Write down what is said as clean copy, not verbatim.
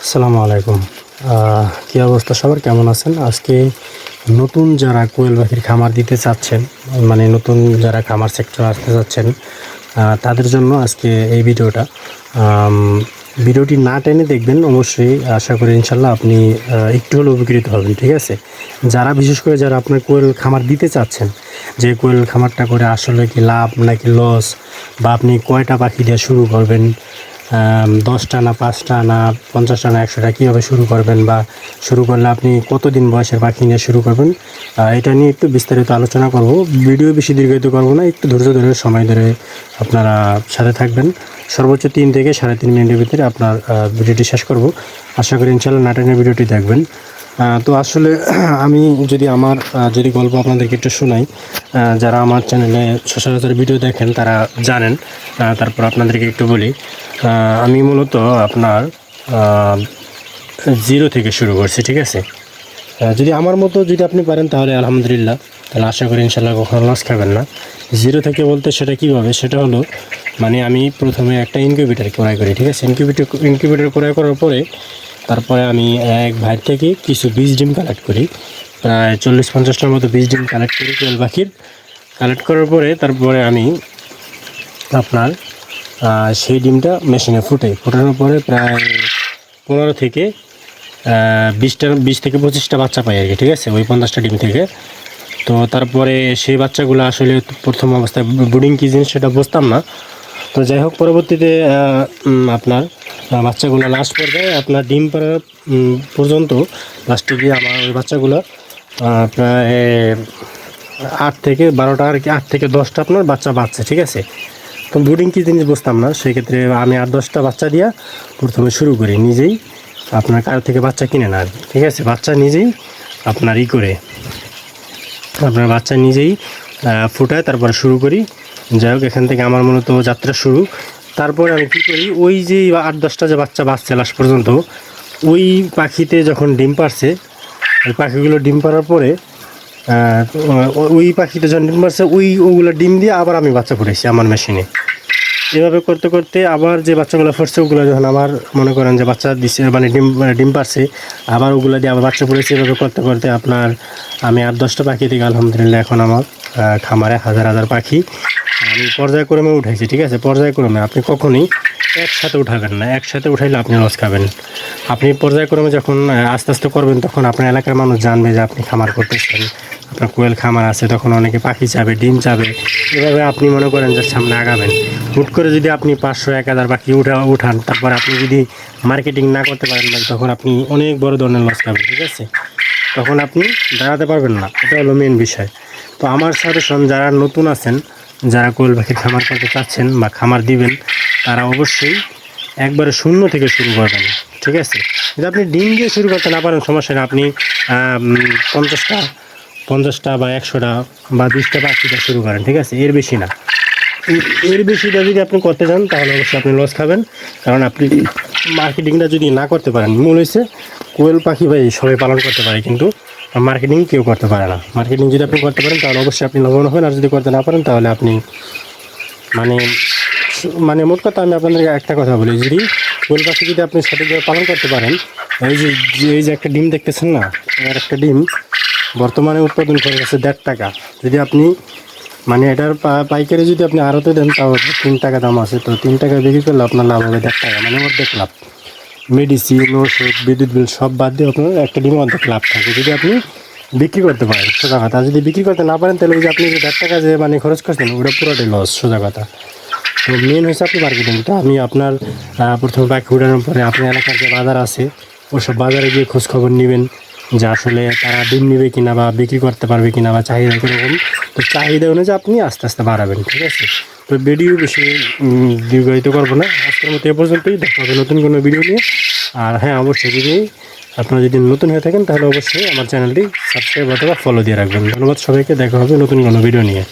আসসালামু আলাইকুম। কী অবস্থা সবার, কেমন আছেন? আজকে নতুন যারা কোয়েল পাখির খামার দিতে চাচ্ছেন, মানে নতুন যারা খামার সেক্টরে আসতে চাচ্ছেন, তাদের জন্য আজকে এই ভিডিওটা। ভিডিওটি না টেনে দেখবেন, অবশ্যই আশা করি ইনশাল্লাহ আপনি একটু হলেও উপকৃত হবেন, ঠিক আছে? যারা বিশেষ করে যারা আপনার কোয়েল খামার দিতে চাচ্ছেন, যে কোয়েল খামারটা করে আসলে কি লাভ নাকি লস, বা আপনি কয়টা পাখি দিয়ে শুরু করবেন, 10টা না 5টা না 50টা না 100টা কীভাবে শুরু করবেন, বা শুরু করলে আপনি কতদিন বয়সের পাখি নিয়ে শুরু করবেন, এটা নিয়ে একটু বিস্তারিত আলোচনা করব। ভিডিও বেশি দীর্ঘায়িত করব না, একটু ধৈর্য ধরে সময় ধরে আপনারা সাথে থাকবেন। সর্বোচ্চ 3 থেকে 3.5 মিনিটের ভিতরে আপনার ভিডিওটি শেষ করব। আশা করি ইনশাআল্লাহ নাটনের ভিডিওটি দেখবেন। তো আসলে আমি যদি গল্প আপনাদেরকে একটু শোনাই, যারা আমার চ্যানেলে সচরাচর ভিডিও দেখেন তারা জানেন। তারপর আপনাদেরকে একটু বলি, আমি মূলত আপনার 0 থেকে শুরু করছি, ঠিক আছে? যদি আমার মতো যদি আপনি পারেন তাহলে আলহামদুলিল্লাহ, তাহলে আশা করি ইনশাল্লাহ কখনো লস খাবেন না। 0 থেকে বলতে সেটা কীভাবে, সেটা হলো মানে আমি প্রথমে একটা ইনকিউবেটার ক্রয় করি, ঠিক আছে? ইনকিউবেটার ক্রয় করার পরে তারপরে আমি এক ভাইয়ের থেকে কিছু বীজ ডিম কালেক্ট করি, প্রায় 40-50টার মতো বীজ ডিম কালেক্ট করি কোয়েল পাখির। কালেক্ট করার পরে তারপরে আমি আপনার সেই ডিমটা মেশিনে ফোটানোর পরে প্রায় 15 থেকে 20 থেকে 25টা বাচ্চা পাই আর কি, ঠিক আছে? ওই 50টা ডিম থেকে। তো তারপরে সেই বাচ্চাগুলো আসলে প্রথম অবস্থায় ব্রুডিং কী জিনিস সেটা বুঝতাম না। তো যাই হোক, পরবর্তীতে আপনার বাচ্চাগুলো লাস্ট পর্যায়ে আপনার ডিম পাড়ার পর্যন্ত লাস্টে গিয়ে আমার ওই বাচ্চাগুলো প্রায় 8 থেকে 12টা আর কি, 8 থেকে 10টা আপনার বাচ্চা বাচ্চা, ঠিক আছে? তো ব্রুডিং কী জিনিস বুঝতাম না, সেক্ষেত্রে আমি 8-10টা বাচ্চা দিয়া প্রথমে শুরু করি নিজেই। আপনার কারো থেকে বাচ্চা কিনে না আর কি, ঠিক আছে? বাচ্চা নিজেই আপনার করে আপনার বাচ্চা নিজেই ফুটায়, তারপরে শুরু করি। যাই হোক, এখান থেকে আমার মূলত যাত্রা শুরু। তারপরে আমি কী করি, ওই যে 8-10টা যে বাচ্চা বাচ্চা লাস্ট পর্যন্ত, ওই পাখিতে যখন ডিম পারছে, ওই পাখিগুলো ডিম পারার পরে ওই পাখিতে যখন ডিম পারছে ওগুলো ডিম দিয়ে আবার আমি বাচ্চা ফুটাইছি আমার মেশিনে। এভাবে করতে করতে আবার যে বাচ্চাগুলো ফুটছে ওগুলো যখন আমার মনে করেন যে বাচ্চা দিচ্ছে, মানে ডিম পারছে, আবার ওগুলো দিয়ে আবার বাচ্চা ফুটেছে। এভাবে করতে করতে আপনার আমি 8-10টা পাখি থেকে আলহামদুলিল্লাহ এখন আমার খামারে হাজার পাখি আমি পর্যায়ক্রমে উঠাইছি, ঠিক আছে? পর্যায়ক্রমে আপনি কখনোই একসাথে উঠাবেন না, একসাথে উঠাইলে আপনি লস খাবেন। আপনি পর্যায়ক্রমে যখন আস্তে আস্তে করবেন, তখন আপনার এলাকার মানুষ জানবে যে আপনি খামার করতেছেন, আপনার কোয়েল খামার আছে। তখন অনেকে পাখি চাবে, ডিম চাবে। এভাবে আপনি মনে করেন যে সামনে আগাবেন। হুট করে যদি আপনি 500-1000 পাখি উঠান, তারপর আপনি যদি মার্কেটিং না করতে পারেন ভাই, তখন আপনি অনেক বড় ধরনের লস খাবেন, ঠিক আছে? তখন আপনি দাঁড়াতে পারবেন না, এটা হলো মেন বিষয়। তো আমার সাজেশন, যারা নতুন আছেন, যারা কোয়েল পাখির খামার করতে চাচ্ছেন বা খামার দিবেন, তারা অবশ্যই একবারে 0 থেকে শুরু করবেন, ঠিক আছে? যদি আপনি ডিম দিয়ে শুরু করতে না পারেন, সমস্যা নেই। আপনি 50টা বা 100টা বা 20টা পাখিটা শুরু করেন, ঠিক আছে? এর বেশি না। এর বেশিটা যদি আপনি করতে চান তাহলে অবশ্যই আপনি লস খাবেন। কারণ আপনি মার্কেটিংটা যদি না করতে পারেন, মূল হয়েছে কোয়েল পাখি ভাই সবাই পালন করতে পারে, কিন্তু মার্কেটিং কেউ করতে পারে না। মার্কেটিং যদি আপনি করতে পারেন তাহলে অবশ্যই আপনি লাভবান হবেন। আর যদি করতে না পারেন তাহলে আপনি মানে মানে মোট কথা, আমি আপনাদেরকে একটা কথা বলি, যদি কোয়েল পাখি যদি আপনি সঠিকভাবে পালন করতে পারেন, এই যে একটা ডিম দেখতেছেন না, এর একটা ডিম বর্তমানে উৎপাদন করে গেছে 1.5 টাকা। যদি আপনি মানে এটার পাইকারি যদি আপনি আড়তে দেন, তাও 3 টাকা দাম আছে। তো 3 টাকায় বিক্রি করলে আপনার লাভ হবে 1.5 টাকা, মানে অর্ধেক লাভ। মেডিসিন, ওষুধ, বিদ্যুৎ বিল সব বাদ দিয়ে আপনার একটা ডিম অর্ধেক লাভ থাকে যদি আপনি বিক্রি করতে পারেন, সোজা কথা। যদি বিক্রি করতে না পারেন, তাহলে যে আপনি যে 1.5 টাকা যে মানে খরচ করছেন, ওটা পুরোটাই লস, সোজা কথা। তো মেন হচ্ছে আপনি মার্কেটিংটা। আমি আপনার প্রথমে পাখি উঠানোর পরে আপনার এলাকার যে বাজার আছে, ওসব বাজারে গিয়ে খোঁজখবর নেবেন যে আসলে তারা ডিম নেবে কিনা বা বিক্রি করতে পারবে কিনা বা চাহিদা কীরকম। তো চাহিদা অনুযায়ী আপনি আস্তে আস্তে বাড়াবেন, ঠিক আছে? তো ভিডিও বেশি দীর্ঘায়িত করবো না, আজকের মতো এ পর্যন্তই। দেখা হবে নতুন কোনো ভিডিও নিয়ে। আর হ্যাঁ, অবশ্যই যদি আপনারা যদি নতুন হয়ে থাকেন তাহলে অবশ্যই আমার চ্যানেলটি সাবস্ক্রাইব অথবা ফলো দিয়ে রাখবেন। ধন্যবাদ সবাইকে, দেখা হবে নতুন কোনো ভিডিও নিয়ে।